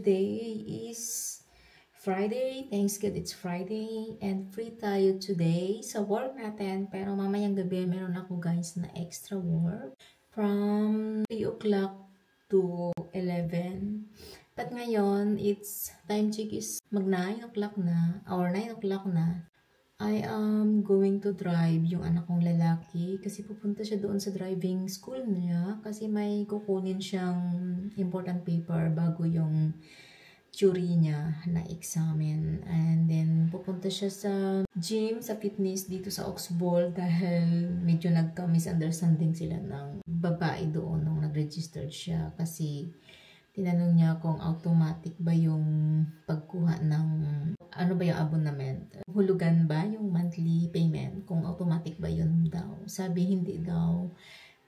today is Friday. Thanks God it's Friday and free tayo today sa work natin. Pero mamayang gabi meron ako guys na extra work from 3 o'clock to 11. But ngayon, it's time check is mag 9 o'clock na or 9 o'clock na. I am going to drive yung anak kong lalaki kasi pupunta siya doon sa driving school niya kasi may kukunin siyang important paper bago yung theory niya na examen. And then pupunta siya sa gym, sa fitness dito sa Oxbow dahil medyo nagka-misunderstanding sila ng babae doon nung nag-registered siya kasi tinanong niya kung automatic ba yung pagkuha ng ano ba yung abonnement. Hulugan ba yung monthly payment? Kung automatic ba yun daw? Sabi hindi daw.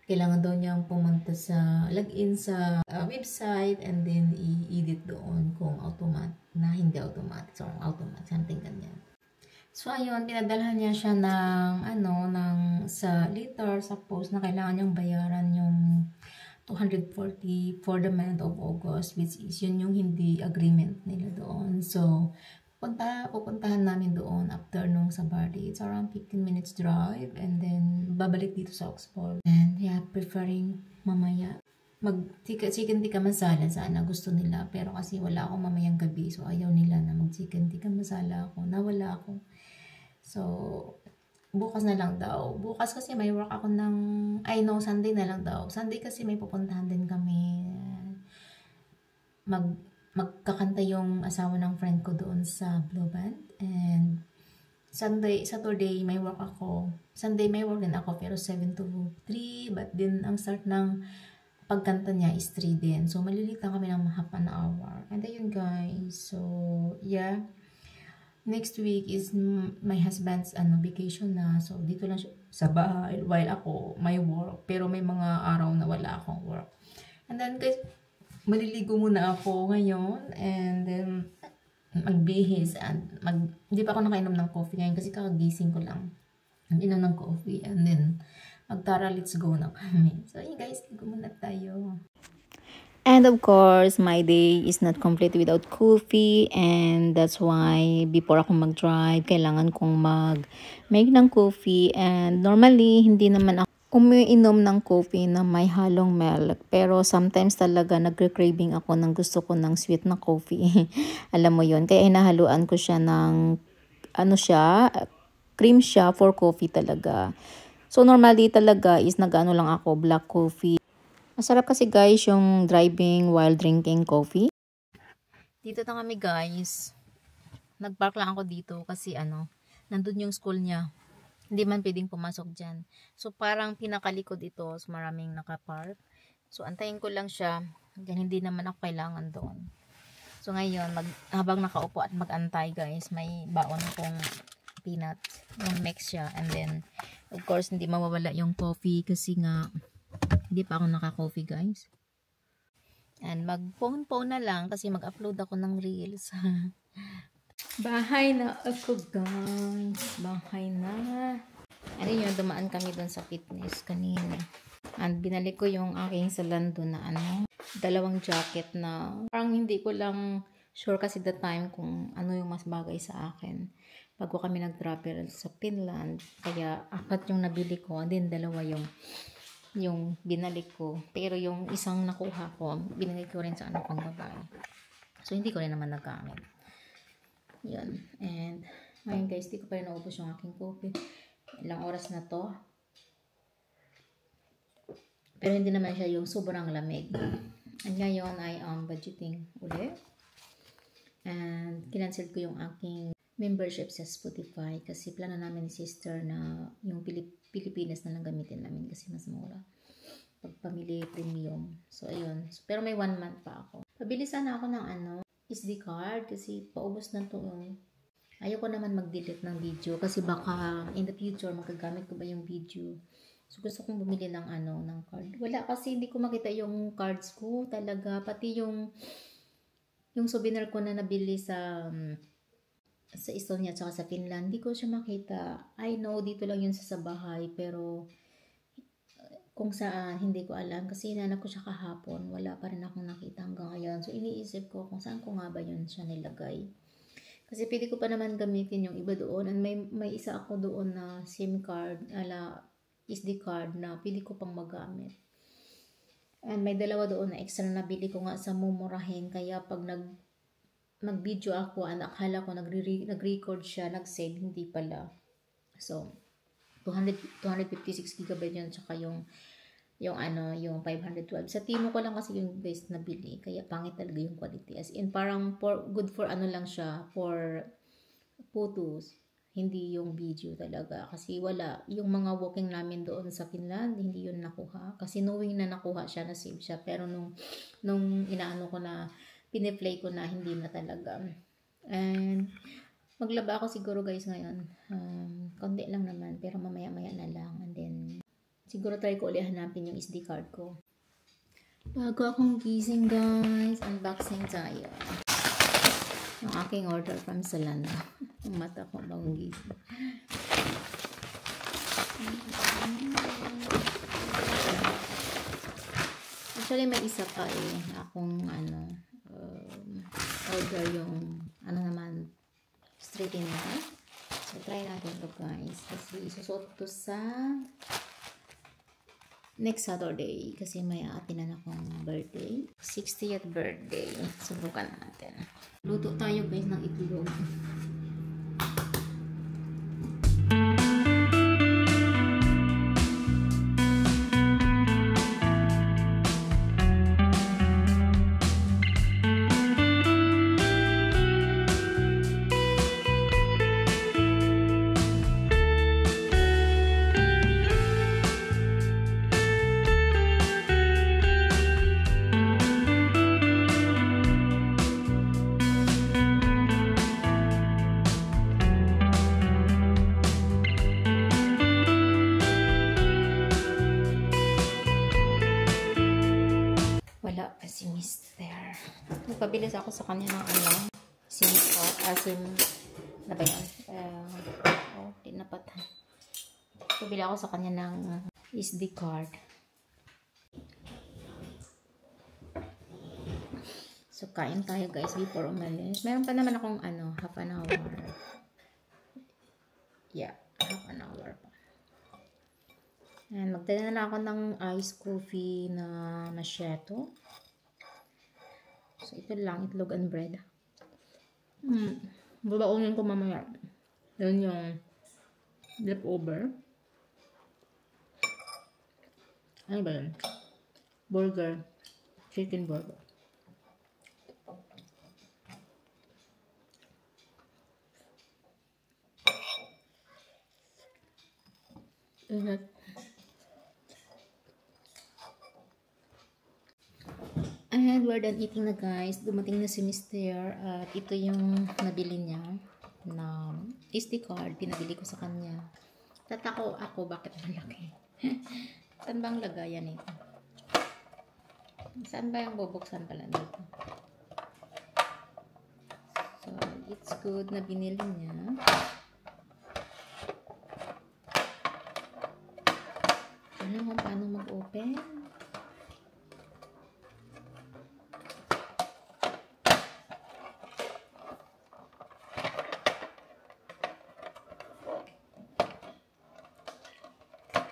Kailangan daw niyang pumunta sa login sa website and then i-edit doon kung automatic na hindi automatic. So automatic, something ganyan. So ayun, pinadalhan niya siya ng sa letter sa post na kailangan niyang bayaran yung 240 for the month of August, which is yun yung hindi agreement nila doon. So, pupuntahan namin doon after nung sa Bardi. It's around 15 minutes drive and then babalik dito sa Oxford. And yeah, preferring mamaya mag-chicken tikka masala sana gusto nila. Pero kasi wala akong mamayang gabi. So, ayaw nila na mag-chicken tikka masala ako. Nawala ako. So, bukas na lang daw. Bukas kasi may work ako ng, Sunday na lang daw. Sunday kasi may pupuntahan din kami. Magkakanta yung asawa ng friend ko doon sa Blue Band. And Saturday may work ako. Sunday may work din ako pero 7 to 3. But din ang start ng pagkanta niya is 3 din. So malilit lang kami ng half an hour. And ayun guys. So yeah. Next week is my husband's vacation na. So, dito lang siya sa bahay while ako may work. Pero may mga araw na wala akong work. And then, guys, maliligo muna ako ngayon. And then, magbihis. And hindi pa ako nakainom ng coffee ngayon kasi kakagising ko lang. Inom ng coffee. And then, magtara, let's go na kami. So, yun guys, ligo muna tayo. And of course, my day is not complete without coffee, and that's why before ako mag-drive, kailangan kong mag-make ng coffee. And normally, hindi naman ako umiinom ng coffee na may halong milk. Pero sometimes talaga nagre-craving ako ng gusto ko ng sweet na coffee. Alam mo yon, kaya inahaluan ko siya ng cream siya for coffee talaga. So normally talaga is nag-ano lang ako, black coffee. Masarap kasi guys yung driving while drinking coffee. Dito na kami guys. Nagpark lang ako dito kasi nandun yung school niya. Hindi man pwedeng pumasok dyan. So parang pinakalikod ito. So maraming nakapark. So antayin ko lang siya. Diyan hindi naman ako kailangan doon. So ngayon, habang nakaupo at mag-antay guys, may baon akong peanut. Yung mix siya. And then, of course, hindi mawawala yung coffee kasi nga hindi pa ako naka-coffee guys. And mag-phone na lang kasi mag-upload ako ng reels. Bahay na ako guys. Bahay na. Ano yun, dumaan kami doon sa fitness kanina. And binalik ko yung aking salando na dalawang jacket na parang hindi ko lang sure kasi the time kung ano yung mas bagay sa akin. Bago kami nag-travel sa Finland. Kaya apat yung nabili ko. And then dalawa yung binalik ko. Pero yung isang nakuha ko, binalik ko rin sa anak kong babae. So, hindi ko rin naman nagamit. Yun. And, ngayon guys, di ko pa rin naubos yung aking coffee. Ilang oras na to. Pero hindi naman siya yung sobrang lamig. And ngayon, I am budgeting ulit. And, kinancel ko yung aking membership sa Spotify kasi plano namin ni sister na yung Pilipinas na lang gamitin namin kasi mas mura pag pamili premium. So ayun, pero may 1 month pa ako. Pabili sana ako ng SD card kasi paubos na to. Ayoko naman mag-delete ng video kasi baka in the future magagamit ko ba yung video. So gusto kong bumili ng ng card. Wala kasi hindi ko makita yung cards ko talaga, pati yung souvenir ko na nabili sa Estonia at sa Finland, di ko siya makita. I know, dito lang yun sa bahay, pero kung saan, hindi ko alam. Kasi hinanap ko siya kahapon. Wala pa rin akong nakita hanggang ngayon. So, iniisip ko kung saan ko nga ba yun siya nilagay. Kasi pwede ko pa naman gamitin yung iba doon. And may isa ako doon na SIM card, SD card na pwede ko pang magamit. And may dalawa doon na extra na bili ko nga sa mumurahin. Kaya pag nag-video ako, akala ko nag-record siya, nag-save, hindi pala. So, 256 GB yun, tsaka yung 512. Sa Timo ko lang kasi yung guys nabili, kaya pangit talaga yung quality. As in, parang good for ano lang siya, for photos, hindi yung video talaga. Kasi wala, yung mga walking namin doon sa Finland, hindi yun nakuha. Kasi knowing na nakuha siya, na-save siya. Pero nung inaano ko na, piniplay ko na, hindi na talaga. And, maglaba ako siguro guys ngayon. Konti lang naman, pero mamaya-maya na lang. And then, siguro try ko ulit hanapin yung SD card ko. Bago akong gising guys, unboxing tayo. Yung aking order from Zalando. Yung mata ko bagong gising. Actually, may isa pa akong order yung straightener. So, try natin ito guys. Kasi isusot to sa next Saturday. Kasi may aatinan akong birthday. 60th birthday. Subukan natin. Luto tayo guys ng itlog. Wala pa si Mister. Nagpabilis ako sa kanya ng SIM na ba yan? Di napatan. Pabili ako sa kanya ng SD card. So, kain tayo guys before umalis. Meron pa naman akong half an hour. Yeah, half an hour pa. And magdala na ako ng iced coffee na macchiato. So, ito lang, itlog and bread. Babaunin ko mamaya. Yun yung leftover. Ano ba yun? Burger. Chicken burger. And we're done eating na guys. Dumating na si Mister. At ito yung nabili niya na SD card. Pinabili ko sa kanya. Tatako ako bakit malaki. Saan bang lagayan ito? Saan ba yung bubuksan pala dito? So, it's good na binili niya. Alam mo paano mag-open?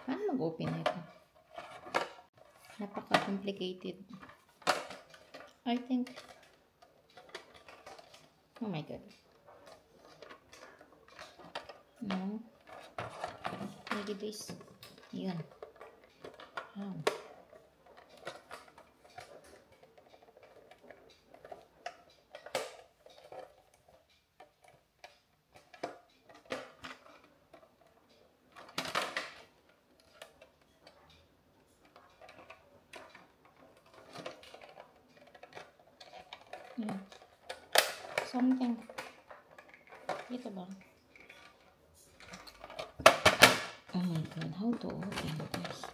Paano mag-open ito? Napaka-complicated. I think. Oh my God. No. Maybe this. Yun. Oh. Yeah. Something. Ito ba? Oh my God, how to open this?